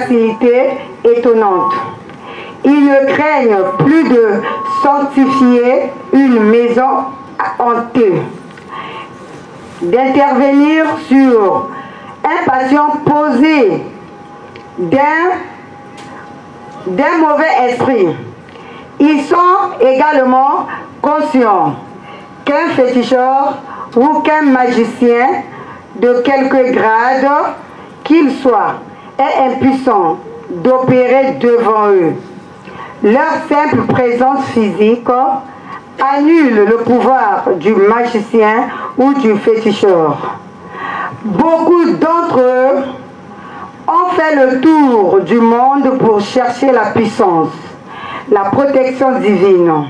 facilité étonnante. Ils ne craignent plus de sanctifier une maison hantée, d'intervenir sur un patient posé d'un mauvais esprit. Ils sont également conscients qu'un féticheur ou qu'un magicien de quelque grade qu'il soit est impuissant d'opérer devant eux. Leur simple présence physique annule le pouvoir du magicien ou du féticheur. Beaucoup d'entre eux ont fait le tour du monde pour chercher la puissance, la protection divine.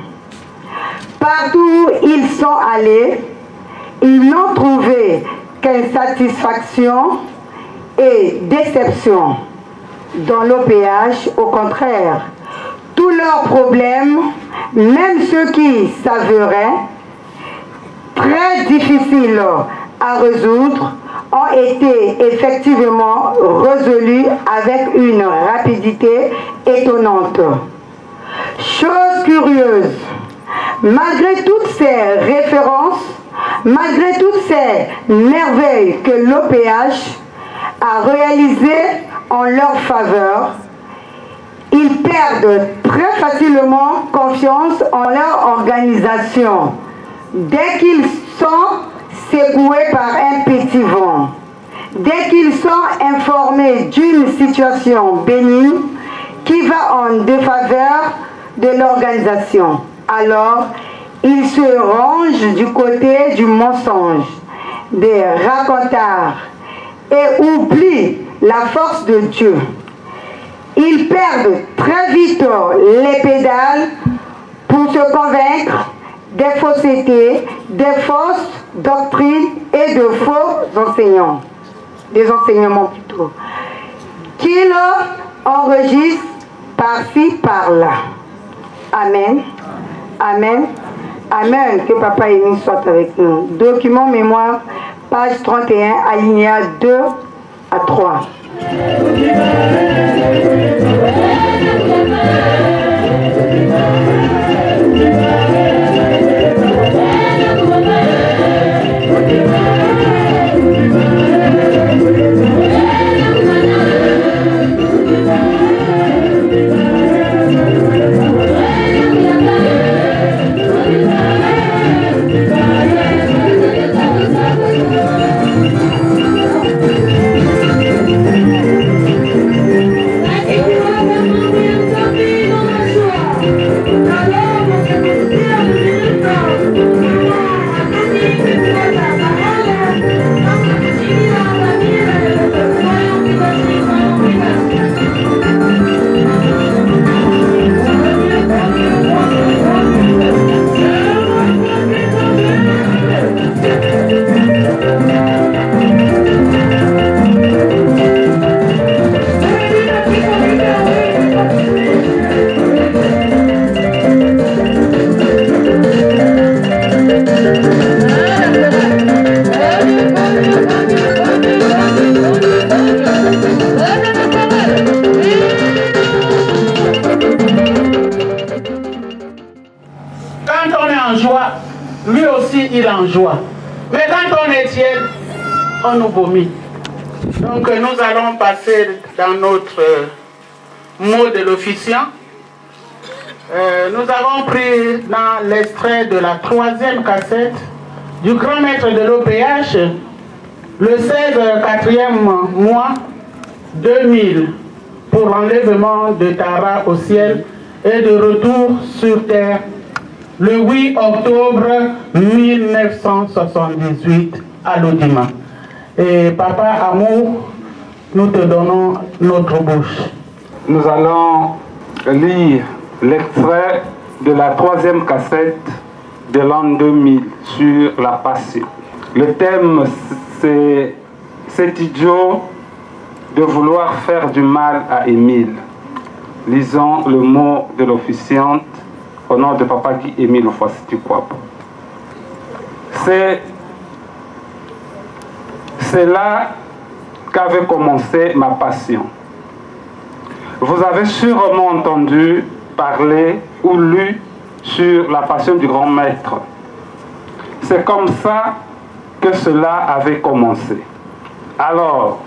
Partout où ils sont allés, ils n'ont trouvé qu'insatisfaction et déception. Dans l'OPH, au contraire, tous leurs problèmes, même ceux qui s'avèraient très difficiles à résoudre, ont été effectivement résolus avec une rapidité étonnante. Chose curieuse, malgré toutes ces références, malgré toutes ces merveilles que l'OPH a réalisées en leur faveur, ils perdent très facilement confiance en leur organisation dès qu'ils sont secoués par un petit vent, dès qu'ils sont informés d'une situation bénigne qui va en défaveur de l'organisation. Alors, ils se rangent du côté du mensonge, des racontards et oublient la force de Dieu. Ils perdent très vite les pédales pour se convaincre des faussetés, des fausses doctrines et de faux enseignants, des enseignements plutôt, qu'ils enregistrent par-ci, par-là. Amen. Amen. Amen. Que Papa Émile soit avec nous. Document mémoire, page 31, alinéa 2 à 3. Joie. Mais quand on est tiède, on nous vomit. Donc nous allons passer dans notre mot de l'officiant. Nous avons pris dans l'extrait de la 3e cassette du grand maître de l'OPH, le 16 4e mois 2000, pour l'enlèvement de Tara au ciel et de retour sur terre, le 8 octobre 1978 à l'Odima. Et Papa Amour, nous te donnons notre bouche. Nous allons lire l'extrait de la 3e cassette de l'an 2000 sur la passion. Le thème, c'est idiot de vouloir faire du mal à Émile. Lisons le mot de l'officiante au nom de Papa Guy Émile Oufouassi-Tukwabo. C'est là qu'avait commencé ma passion. Vous avez sûrement entendu parler ou lu sur la passion du grand maître. C'est comme ça que cela avait commencé. Alors,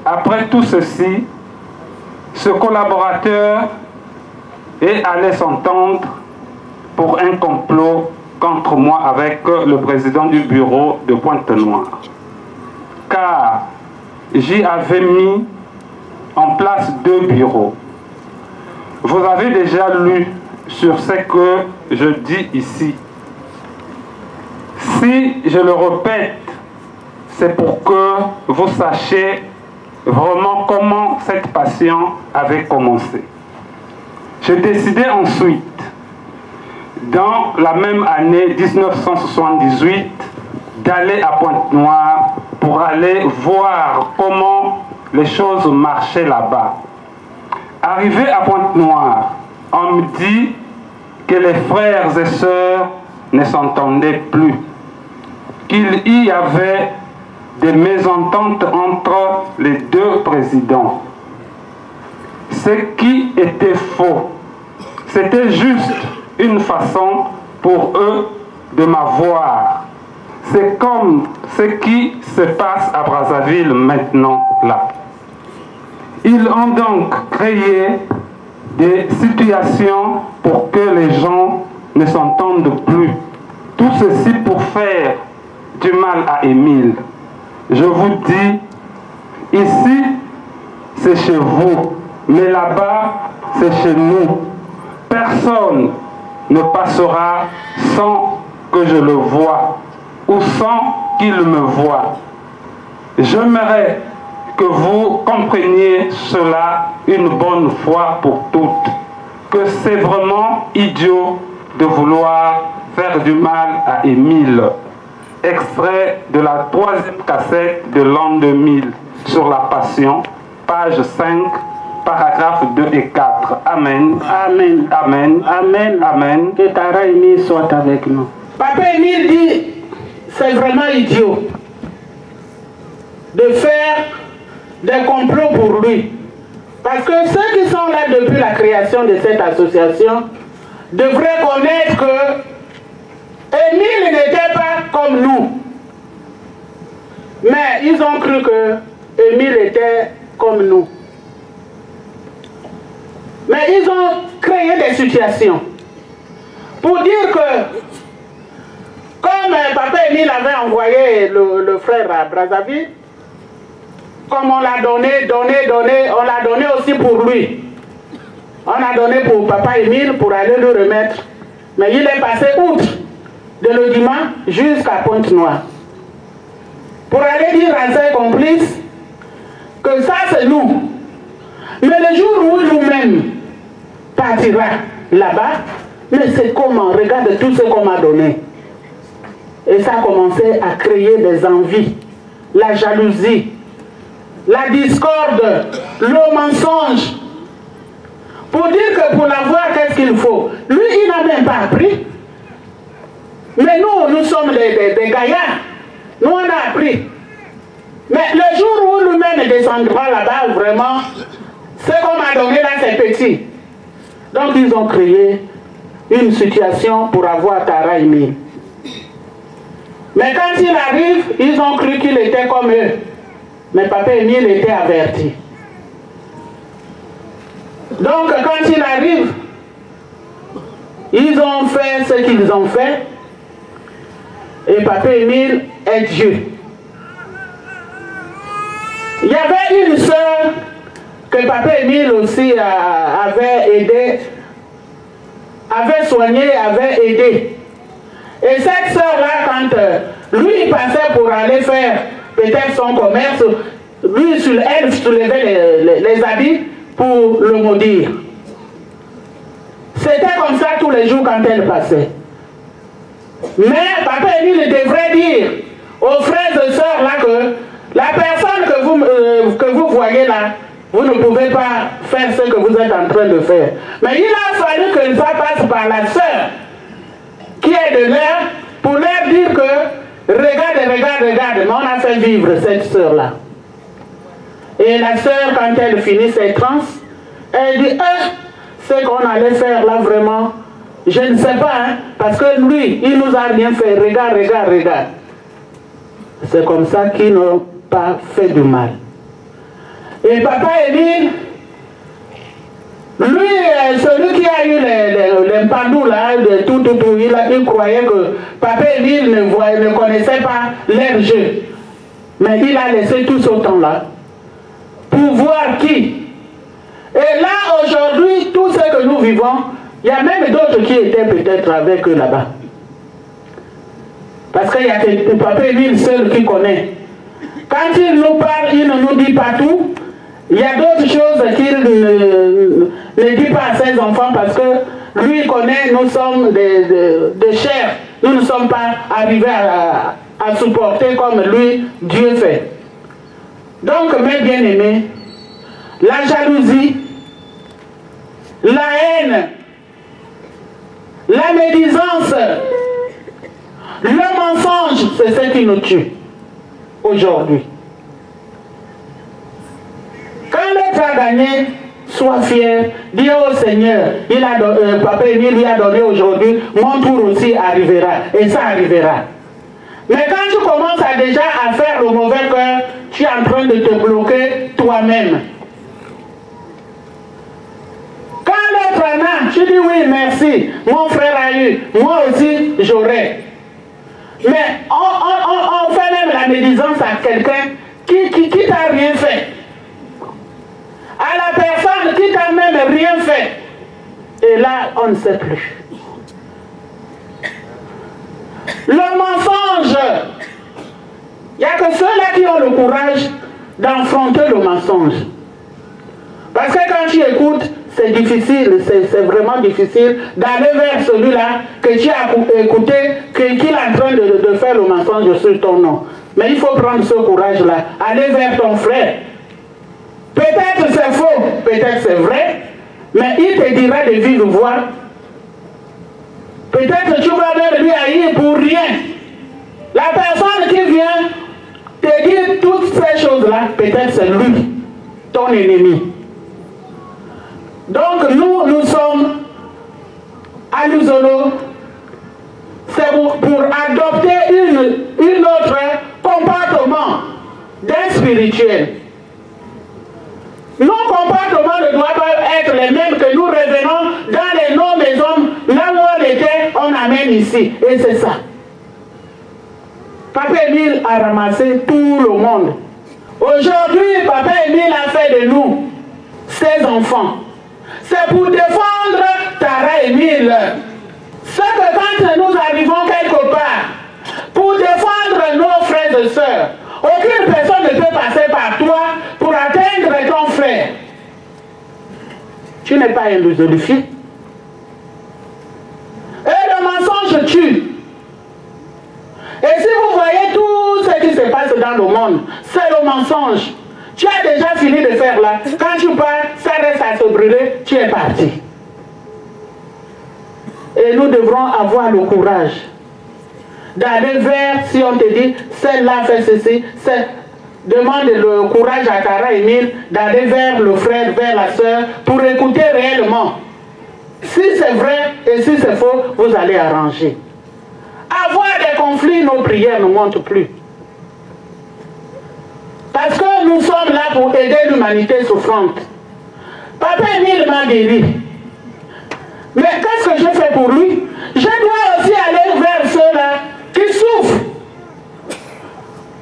après tout ceci, ce collaborateur est allé s'entendre pour un complot contre moi avec le président du bureau de Pointe-Noire. Car j'y avais mis en place 2 bureaux. Vous avez déjà lu sur ce que je dis ici. Si je le répète, c'est pour que vous sachiez vraiment comment cette passion avait commencé. J'ai décidé ensuite, dans la même année 1978, d'aller à Pointe-Noire pour aller voir comment les choses marchaient là-bas. Arrivé à Pointe-Noire, on me dit que les frères et sœurs ne s'entendaient plus, qu'il y avait des mésententes entre les 2 présidents. Ce qui était faux. C'était juste une façon pour eux de m'avoir. C'est comme ce qui se passe à Brazzaville maintenant là. Ils ont donc créé des situations pour que les gens ne s'entendent plus. Tout ceci pour faire du mal à Émile. Je vous dis, ici, c'est chez vous, mais là-bas, c'est chez nous. Personne ne passera sans que je le voie ou sans qu'il me voie. J'aimerais que vous compreniez cela une bonne fois pour toutes, que c'est vraiment idiot de vouloir faire du mal à Émile. Extrait de la 3e cassette de l'an 2000 sur la Passion, page 5, paragraphes 2 et 4. Amen. Amen. Amen. Amen. Amen. Que Tara Émile soit avec nous. Papa Émile dit, c'est vraiment idiot de faire des complots pour lui. Parce que ceux qui sont là depuis la création de cette association devraient connaître que Émile n'était pas comme nous. Mais ils ont cru que Émile était comme nous. Mais ils ont créé des situations pour dire que, comme Papa Émile avait envoyé le frère à Brazzaville, comme on l'a donné, on l'a donné aussi pour lui. On a donné pour Papa Émile pour aller le remettre. Mais il est passé outre de Lodima jusqu'à Pointe-Noire pour aller dire à ses complices que ça c'est nous. Mais le jour où nous-mêmes partira là-bas, mais c'est comment, regarde tout ce qu'on m'a donné. Et ça a commencé à créer des envies, la jalousie, la discorde, le mensonge. Pour dire que pour l'avoir, qu'est-ce qu'il faut? Lui, il n'a même pas appris. Mais nous sommes des gaillards. Nous, on a appris. Mais le jour où lui-même descendra là-bas, vraiment, ce qu'on m'a donné là, c'est petit. Donc, ils ont créé une situation pour avoir Tara Émile. Mais quand il arrive, ils ont cru qu'il était comme eux. Mais Papa Émile était averti. Donc, quand il arrive, ils ont fait ce qu'ils ont fait. Et Papa Émile est Dieu. Il y avait une sœur que Papa Émile aussi avait aidé, avait soigné, avait aidé. Et cette sœur-là, quand lui il passait pour aller faire peut-être son commerce, lui, elle soulevait les habits pour le maudire. C'était comme ça tous les jours quand elle passait. Mais Papa Émile devrait dire aux frères et sœurs là que la personne que vous voyez là, vous ne pouvez pas faire ce que vous êtes en train de faire. Mais il a fallu que ça passe par la sœur qui est de l'air pour leur dire que regarde, mais on a fait vivre cette sœur là. Et la sœur, quand elle finit ses transes, Elle dit, ce qu'on allait faire là vraiment, je ne sais pas, hein, parce que lui, il nous a rien fait. Regarde, regarde, regarde. C'est comme ça qu'ils n'ont pas fait du mal. Et papa Émile, lui, celui qui a eu les pandous là, de tout, il croyait que papa Émile ne connaissait pas leur jeu. Mais il a laissé tout ce temps-là pour voir qui. Et là, aujourd'hui, tout ce que nous vivons, il y a même d'autres qui étaient peut-être avec eux là-bas. Parce qu'il y a que papa Émile seul qui connaît. Quand il nous parle, il ne nous dit pas tout. Il y a d'autres choses qu'il ne dit pas à ses enfants parce que lui connaît, nous sommes des chairs. Nous ne sommes pas arrivés à supporter comme lui, Dieu fait. Donc, mes bien-aimés, la jalousie, la haine, la médisance, le mensonge, c'est ce qui nous tue aujourd'hui. Quand l'autre a gagné, sois fier, dis au Seigneur, papa Émile lui a donné aujourd'hui, mon tour aussi arrivera, et ça arrivera. Mais quand tu commences déjà à faire le mauvais cœur, tu es en train de te bloquer toi-même. Quand l'autre en a, tu dis oui, merci, mon frère a eu, moi aussi j'aurai. Mais on fait même la médisance à quelqu'un qui t'a rien fait. À la personne qui t'a même rien fait. Et là, on ne sait plus. Le mensonge, il n'y a que ceux-là qui ont le courage d'affronter le mensonge. Parce que quand tu écoutes, c'est difficile, c'est vraiment difficile d'aller vers celui-là que tu as écouté, qu'il est en train de faire le mensonge sur ton nom. Mais il faut prendre ce courage-là, aller vers ton frère. Peut-être c'est faux, peut-être c'est vrai, mais il te dira de vive voix. Peut-être tu vas même lui haïr pour rien. La personne qui vient te dire toutes ces choses-là, peut-être c'est lui, ton ennemi. Donc nous sommes à Luzolo, c'est pour adopter une autre comportement d'un spirituel. Nos comportements ne doivent pas être les mêmes que nous revenons dans nos maisons, là où on était, on amène ici. Et c'est ça. Papa Émile a ramassé tout le monde. Aujourd'hui, Papa Émile a fait de nous ses enfants. C'est pour défendre Tara Émile. C'est que quand nous arrivons quelque part, pour défendre nos frères et sœurs, aucune personne ne peut passer par toi pour atteindre ton frère. Tu n'es pas un lusolifié. Et le mensonge tue. Et si vous voyez tout ce qui se passe dans le monde, c'est le mensonge. Tu as déjà fini de faire là. Quand tu pars, ça reste à se brûler, tu es parti. Et nous devrons avoir le courage d'aller vers, si on te dit, celle-là fait ceci, demande le courage à Tara Émile d'aller vers le frère, vers la sœur, pour écouter réellement. Si c'est vrai et si c'est faux, vous allez arranger. Avoir des conflits, nos prières ne montent plus. Parce que nous sommes là pour aider l'humanité souffrante. Papa Émile m'a guéri. Mais qu'est-ce que je fais pour lui? Je dois aussi aller vers ceux-là qui souffrent.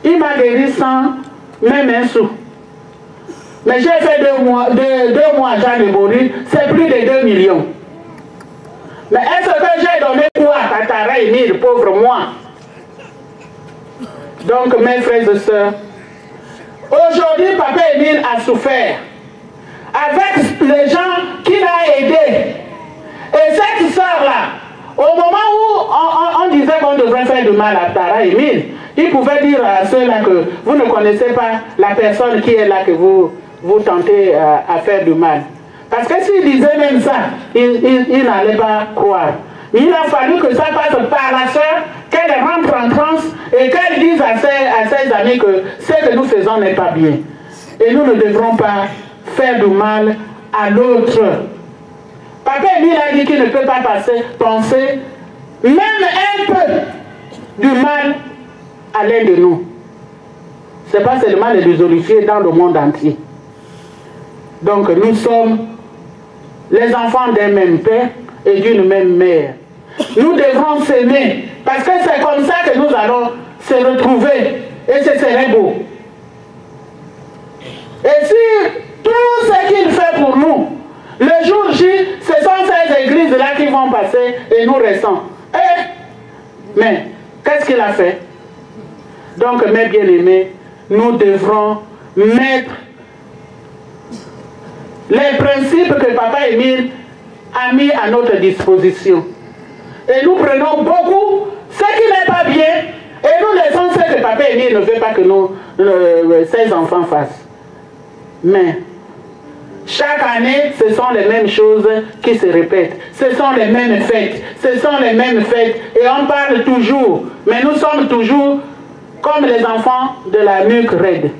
Il m'a guéri sans même un sou. Mais j'ai fait 2 mois à Jean de mourir, c'est plus de 2 millions. Mais est-ce que j'ai donné quoi à Tara Émile, pauvre moi? Donc mes frères et sœurs, aujourd'hui Papa Émile a souffert avec les gens qu'il a aidés. Et cette sœur-là, au moment où on disait qu'on devrait faire du mal à Tara Émile, il pouvait dire à ceux-là que vous ne connaissez pas la personne qui est là que vous tentez à faire du mal. Parce que s'il disait même ça, il n'allait pas croire. Il a fallu que ça passe par la sœur, qu'elle rentre en transe et qu'elle dise à ses amis que ce que nous faisons n'est pas bien. Et nous ne devrons pas faire du mal à l'autre. Papa Émile a dit qu'il ne peut pas penser même un peu du mal à l'un de nous. Ce n'est pas seulement les désorifiés dans le monde entier. Donc nous sommes les enfants d'un même père et d'une même mère. Nous devrons s'aimer parce que c'est comme ça que nous allons se retrouver et ce serait beau. Et si tout ce qu'il fait pour nous, le jour J, ce sont ces églises-là qui vont passer et nous restons. Mais qu'est-ce qu'il a fait? Donc mes bien-aimés, nous devrons mettre les principes que Papa Émile a mis à notre disposition. Et nous prenons beaucoup ce qui n'est pas bien et nous laissons ce que Papa Émile ne veut pas que ses enfants fassent. Mais chaque année, ce sont les mêmes choses qui se répètent. Ce sont les mêmes fêtes. Ce sont les mêmes fêtes. Et on parle toujours. Mais nous sommes toujours comme les enfants de la nuque raide.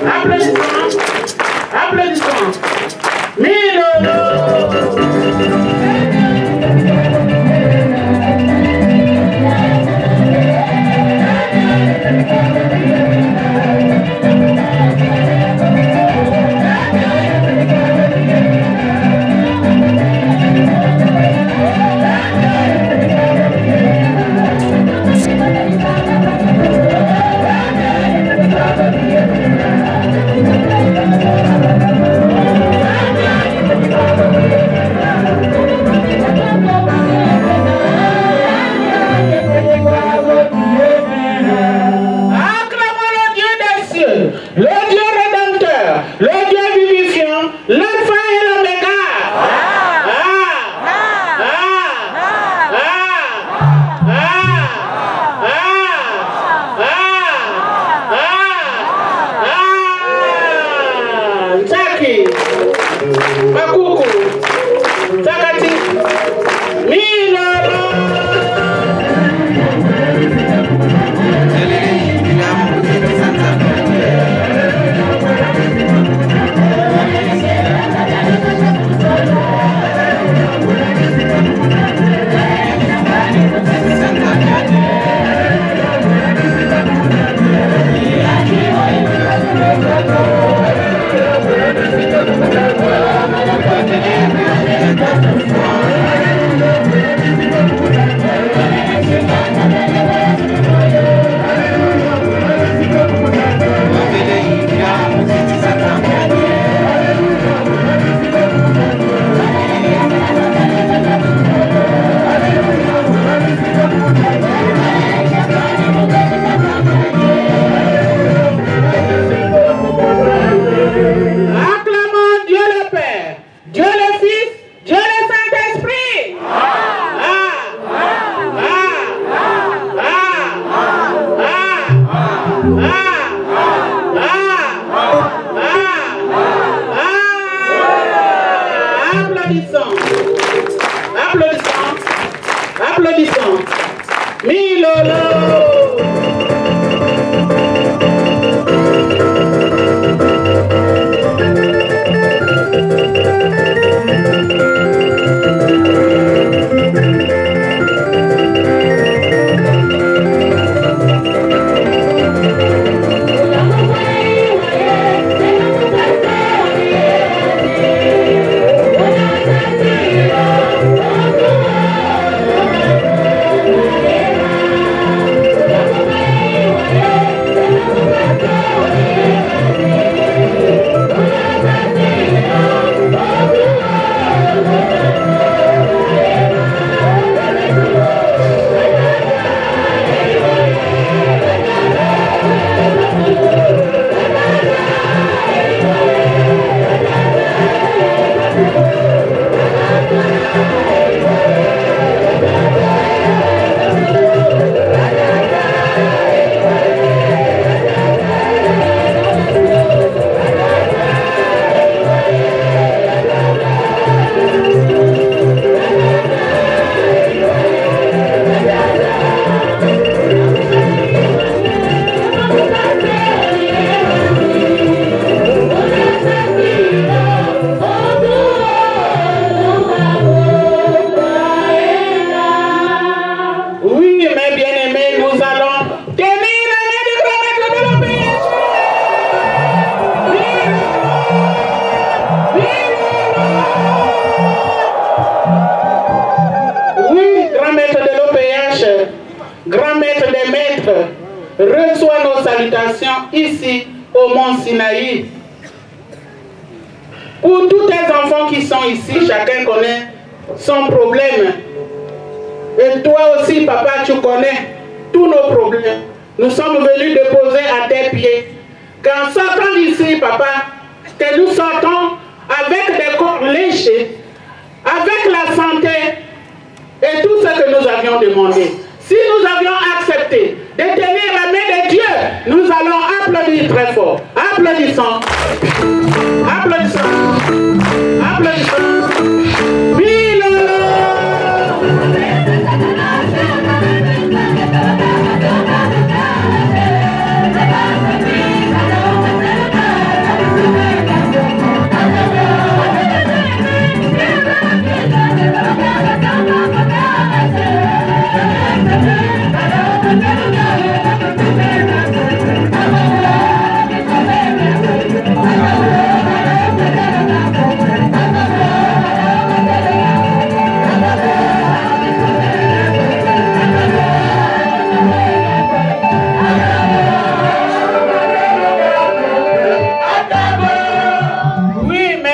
Applaudissements. Applaudissements. Milolo. Reçois nos salutations ici au Mont Sinaï. Pour tous tes enfants qui sont ici, chacun connaît son problème. Et toi aussi, papa, tu connais tous nos problèmes. Nous sommes venus déposer à tes pieds. Qu'en sortant d'ici, papa, que nous sortons avec des corps légers, avec la santé et tout ce que nous avions demandé. Si nous avions accepté de tenir la main de Dieu, nous allons applaudir très fort. Applaudissons. Applaudissons. Applaudissons.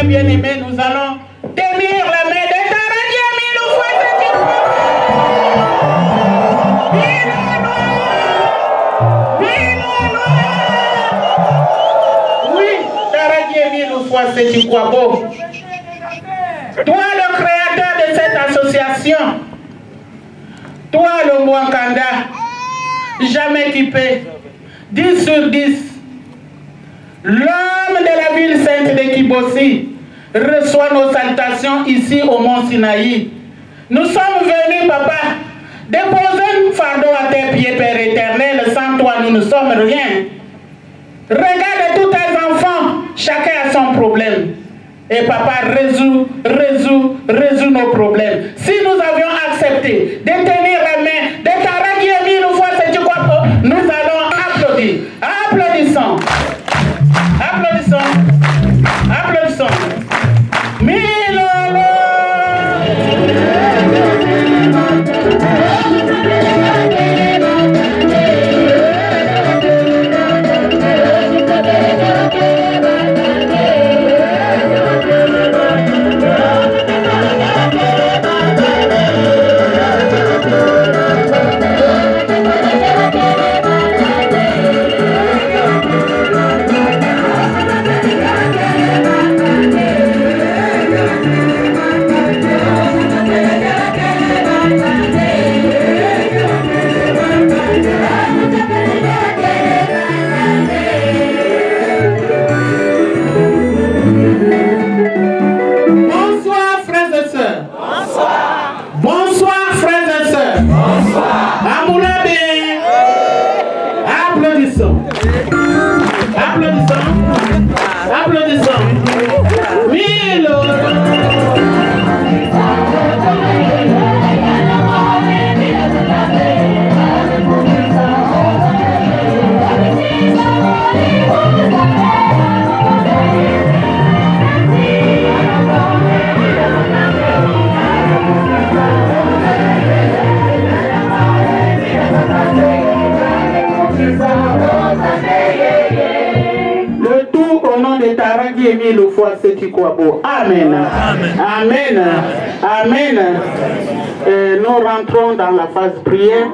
bien-aimés, nous allons tenir la main de Taraji mille fois cette fois. Oui, Taraji mille fois cette quoi beau. Toi, le créateur de cette association, toi, le Mwankanda, jamais équipé, 10 sur 10, l'homme de la ville sainte de Kibossi reçoit nos salutations ici au Mont Sinaï. Nous sommes venus, papa, déposer un fardeau à tes pieds, Père éternel. Sans toi, nous ne sommes rien. Regarde tous tes enfants, chacun a son problème. Et papa, résout nos problèmes. Si nous avions accepté de tenir la main de Taraji mille fois, c'est du quoi, nous allons applaudir. Applaudissons. Applaudissons. Applaudissons. Mille fois c'est quoi beau. Amen. Amen. Amen. Nous rentrons dans la phase prière.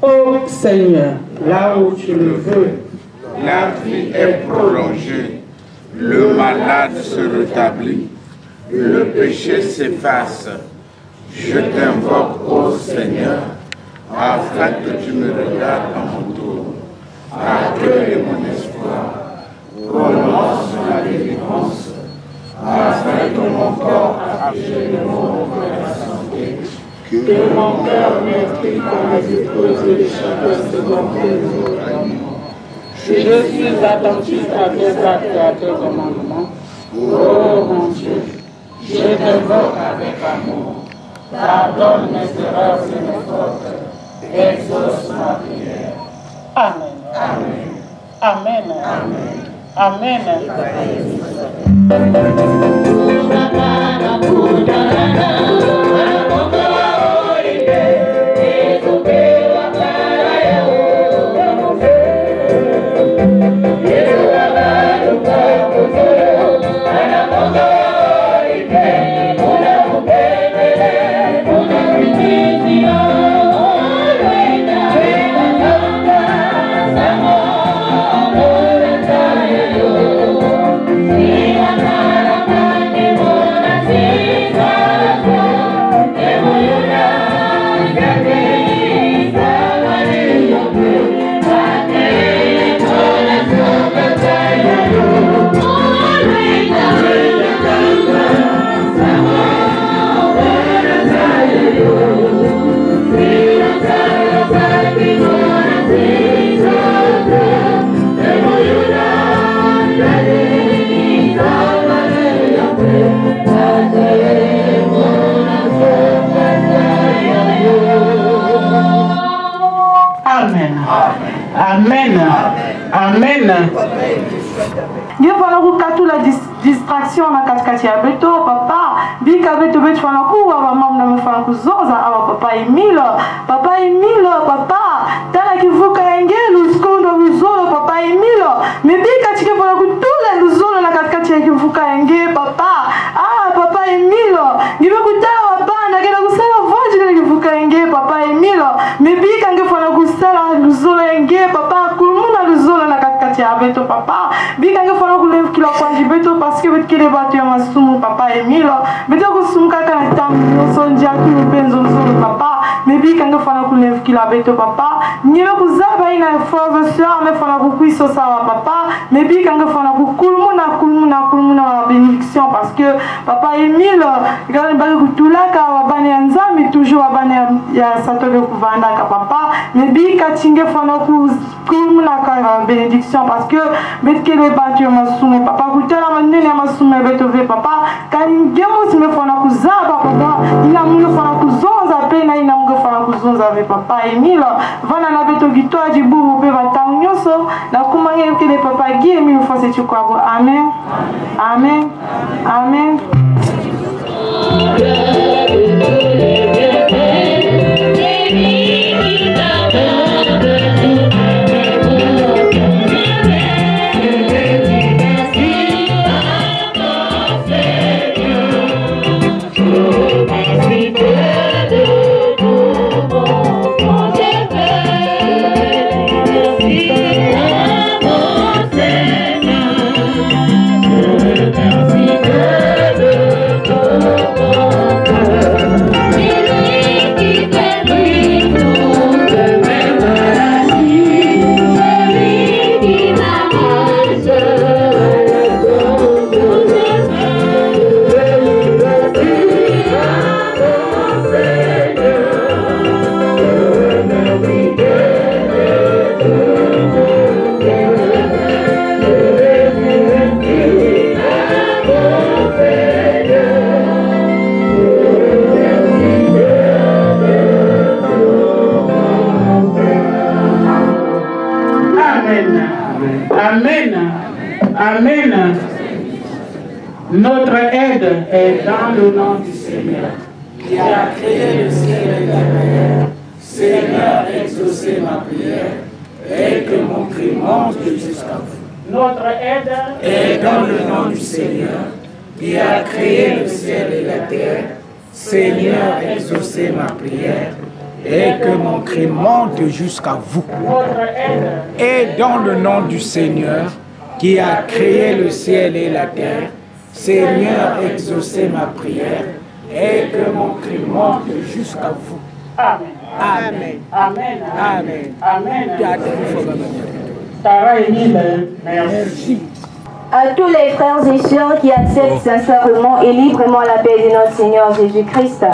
Oh Seigneur, là où tu le veux, la vie est prolongée, le malade se rétablit, le péché s'efface. Je t'invoque, ô Seigneur, afin que tu me regardes à mon tour. Accueille mon espoir, prononce ma délivrance, afin que mon corps affligé de mon santé. Que mon cœur meurtri par les épreuves de chaque seconde de je suis attentif à tes actes et à tes commandements. Oh mon Dieu, je t'invoque avec amour. Pardonne mes erreurs et mes fautes. Exauce ma prière. Amen. Amen. Amen. Amen. Nge fana kukatu la distraction na katikati ya beto papa bika beto beto fana kuwa wa mamna mfana kuzoza awa papa Emile papa tana kivuka engelu skondo luzolo papa Emile mebika chike fana kutula luzolo na katikati ya kivuka enge papa papa Emile ngibe kutawa bana kena kusala voji na kivuka enge papa Emile mebika nge fana kusala luzolo enge papa kulmuna luzolo na katikati ya beto papa bika nge fana kulev kila kwanji beto parce que bet kile batu ya masumu papa Emile beto kusumuka kana tamu sonja kilo benzo luzolo papa mebika nge fana kulev kila beto papa nyebe kuzaba ina frère soeur me fana kukuiso sawa papa mebika nge fana kukulmuna wa bénédiction parce que papa Emile gane bali kutulaka wabane nzambi toujours wabane ya satobe kuvandaka papa mebika tinge fana kukulmuna ka bénédiction parce que betkele batu ya masumu papa kutela manene ya masumu beto ve papa kaningemo sime fana kuzaba papa ina mungu fana kuzonza pena ina mungu fana kuzonza ve papa Emile vana na beto gitoa jibu pe batangu nyoso na kumanye kele papa gi Emile fose chukwabo amen amen amen. Amen. Notre aide est dans le nom du Seigneur, qui a créé le ciel et la terre. Seigneur, exaucez ma prière et que mon cri monte jusqu'à vous. Notre aide est dans le nom du Seigneur, qui a créé le ciel et la terre. Seigneur, exaucez ma prière et que mon cri monte jusqu'à vous. Notre aide est dans le nom du Seigneur, qui a créé le ciel et la terre. Seigneur, exaucez ma prière et que mon cri monte jusqu'à vous. Amen. Amen. Amen. Amen. Amen. Merci. À tous les frères et sœurs qui acceptent sincèrement et librement la paix de notre Seigneur Jésus-Christ,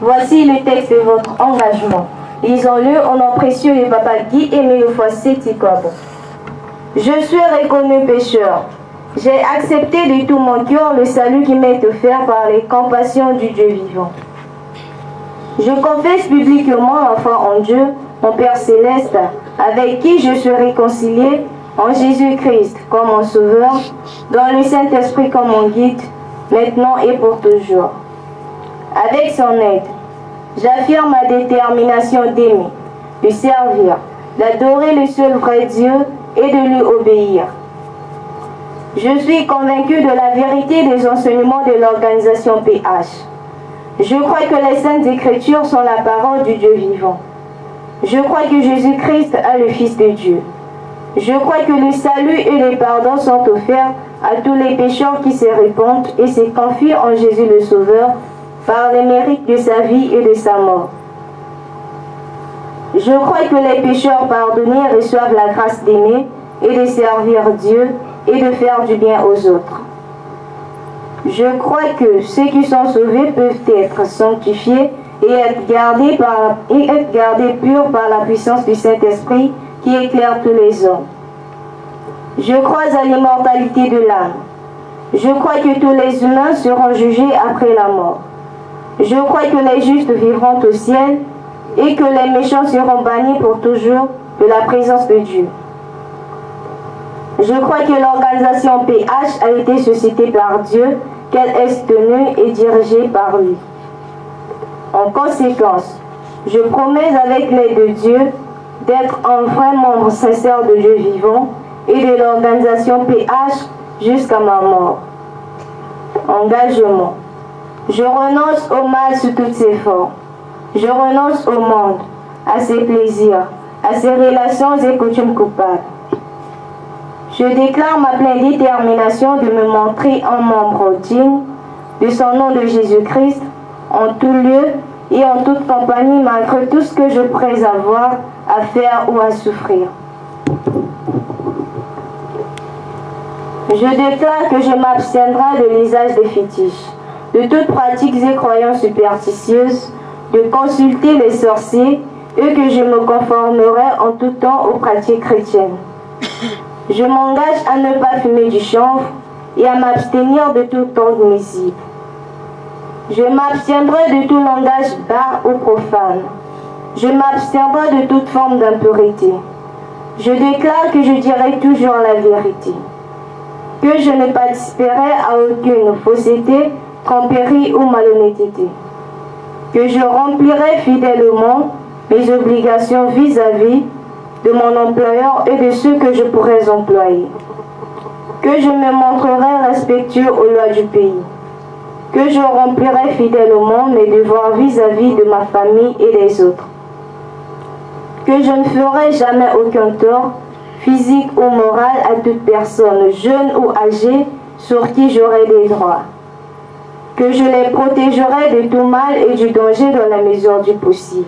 voici le texte de votre engagement. Lisons-le au nom précieux de Papa Guy Emile Fossé Tikobo. Je suis reconnu pécheur. J'ai accepté de tout mon cœur le salut qui m'est offert par les compassions du Dieu vivant. Je confesse publiquement la foi en Dieu, mon Père céleste, avec qui je suis réconcilié en Jésus-Christ comme mon sauveur, dans le Saint-Esprit comme mon guide, maintenant et pour toujours. Avec son aide, j'affirme ma détermination d'aimer, de servir, d'adorer le seul vrai Dieu et de lui obéir. Je suis convaincu de la vérité des enseignements de l'organisation PH. Je crois que les Saintes Écritures sont la parole du Dieu vivant. Je crois que Jésus-Christ est le Fils de Dieu. Je crois que le salut et les pardons sont offerts à tous les pécheurs qui se répandent et se confient en Jésus le Sauveur par les mérites de sa vie et de sa mort. Je crois que les pécheurs pardonnés reçoivent la grâce d'aimer et de servir Dieu et de faire du bien aux autres. Je crois que ceux qui sont sauvés peuvent être sanctifiés et être gardés purs par la puissance du Saint-Esprit qui éclaire tous les hommes. Je crois à l'immortalité de l'âme. Je crois que tous les humains seront jugés après la mort. Je crois que les justes vivront au ciel et que les méchants seront bannis pour toujours de la présence de Dieu. Je crois que l'organisation PH a été suscitée par Dieu, qu'elle est tenue et dirigée par lui. En conséquence, je promets avec l'aide de Dieu d'être un vrai membre sincère de Dieu vivant et de l'organisation PH jusqu'à ma mort. Engagement. Je renonce au mal sous toutes ses formes. Je renonce au monde, à ses plaisirs, à ses relations et coutumes coupables. Je déclare ma pleine détermination de me montrer un membre digne de son nom de Jésus-Christ en tout lieu et en toute compagnie malgré tout ce que je pourrais avoir à faire ou à souffrir. Je déclare que je m'abstiendrai de l'usage des fétiches, de toutes pratiques et croyances superstitieuses, de consulter les sorciers et que je me conformerai en tout temps aux pratiques chrétiennes. Je m'engage à ne pas fumer du chanvre et à m'abstenir de tout ordre nuisible. Je m'abstiendrai de tout langage bas ou profane. Je m'abstiendrai de toute forme d'impurité. Je déclare que je dirai toujours la vérité. Que je ne participerai à aucune fausseté, tromperie ou malhonnêteté. Que je remplirai fidèlement mes obligations vis-à-vis de mon employeur et de ceux que je pourrais employer. Que je me montrerai respectueux aux lois du pays. Que je remplirai fidèlement mes devoirs vis-à-vis de ma famille et des autres. Que je ne ferai jamais aucun tort, physique ou moral, à toute personne, jeune ou âgée, sur qui j'aurai des droits. Que je les protégerai de tout mal et du danger dans la mesure du possible.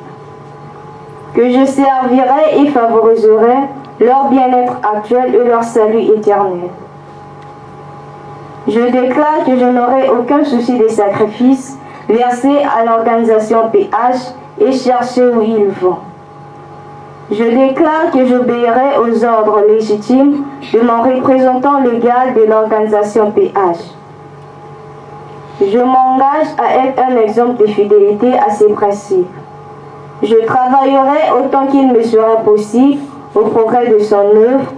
Que je servirai et favoriserai leur bien-être actuel et leur salut éternel. Je déclare que je n'aurai aucun souci des sacrifices versés à l'organisation PH et chercher où ils vont. Je déclare que j'obéirai aux ordres légitimes de mon représentant légal de l'organisation PH. Je m'engage à être un exemple de fidélité à ses principes. Je travaillerai autant qu'il me sera possible au progrès de son œuvre,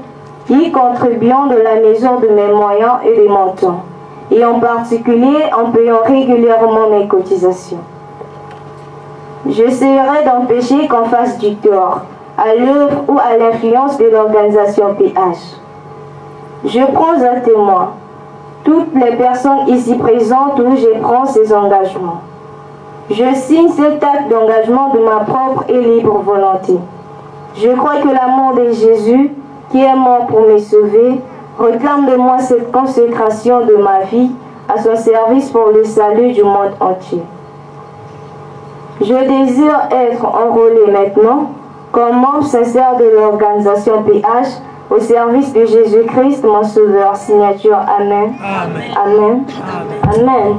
y contribuant de la mesure de mes moyens et de mon temps, et en particulier en payant régulièrement mes cotisations. J'essaierai d'empêcher qu'on fasse du tort à l'œuvre ou à l'influence de l'organisation PH. Je prends à témoin toutes les personnes ici présentes où je prends ces engagements. Je signe cet acte d'engagement de ma propre et libre volonté. Je crois que l'amour de Jésus, qui est mort pour me sauver, réclame de moi cette consécration de ma vie à son service pour le salut du monde entier. Je désire être enrôlé maintenant comme membre sincère de l'organisation PH au service de Jésus-Christ, mon Sauveur. Signature. Amen. Amen. Amen. Amen.